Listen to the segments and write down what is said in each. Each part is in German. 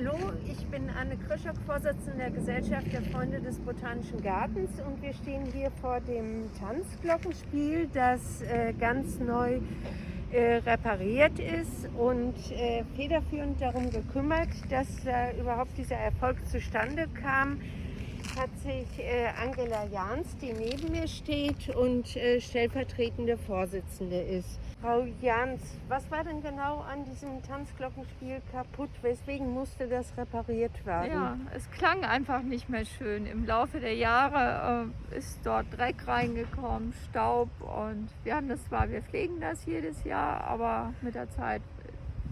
Hallo, ich bin Anne Krischock, Vorsitzende der Gesellschaft der Freunde des Botanischen Gartens, und wir stehen hier vor dem Tanzglockenspiel, das ganz neu repariert ist und federführend darum gekümmert, dass überhaupt dieser Erfolg zustande kam. Hat sich Angela Jahns, die neben mir steht und stellvertretende Vorsitzende ist. Frau Jahns, was war denn genau an diesem Tanzglockenspiel kaputt? Weswegen musste das repariert werden? Ja, es klang einfach nicht mehr schön. Im Laufe der Jahre ist dort Dreck reingekommen, Staub, und wir pflegen das jedes Jahr, aber mit der Zeit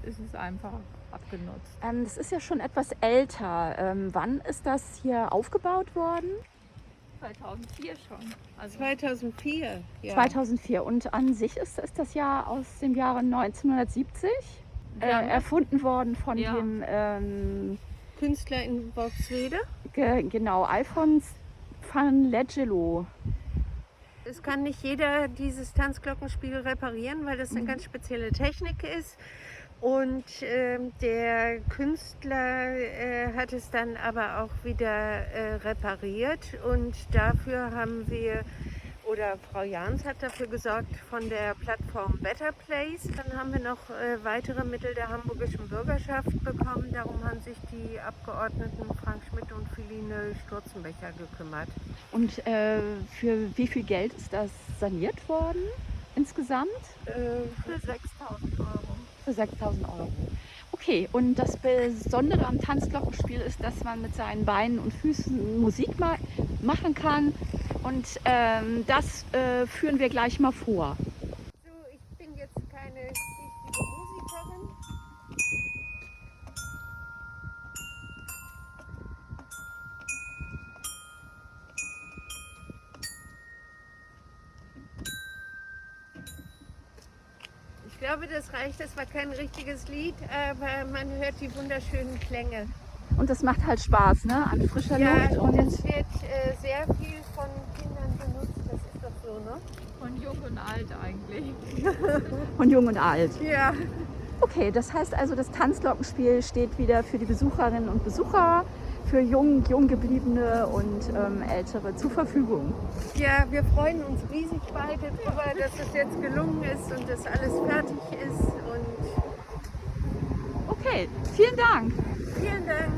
ist es einfach abgenutzt. Das ist ja schon etwas älter. Wann ist das hier aufgebaut worden? 2004 schon. Also 2004, ja. 2004. Und an sich ist das ja aus dem Jahre 1970 Ja. erfunden worden von Ja. dem Künstler in Worpswede. genau, Alfons van Leggelo. Es kann nicht jeder dieses Tanzglockenspiel reparieren, weil das eine ganz spezielle Technik ist. Und der Künstler hat es dann aber auch wieder repariert, und dafür haben wir, oder Frau Jahns hat dafür gesorgt, von der Plattform Better Place. Dann haben wir noch weitere Mittel der hamburgischen Bürgerschaft bekommen. Darum haben sich die Abgeordneten Frank Schmidt und Philine Sturzenbecher gekümmert. Und für wie viel Geld ist das saniert worden insgesamt? für 6.000 Euro. Für 6.000 Euro. Okay, und das Besondere am Tanzglockenspiel ist, dass man mit seinen Beinen und Füßen Musik machen kann. Und das führen wir gleich mal vor. So, ich bin jetzt keine richtige Musikerin. Ich glaube, das reicht. Das war kein richtiges Lied, aber man hört die wunderschönen Klänge. Und das macht halt Spaß, ne? An frischer Ja, Luft. und Und es wird sehr viel von Kindern benutzt. Das ist doch so, ne? Von jung und alt eigentlich. von Jung und Alt. Ja. Okay, das heißt also, das Tanzglockenspiel steht wieder für die Besucherinnen und Besucher, für jung gebliebene und Ältere zur Verfügung. Ja, wir freuen uns riesig beide darüber, dass es jetzt gelungen ist und dass alles fertig ist. Und Okay, vielen Dank. vielen Dank.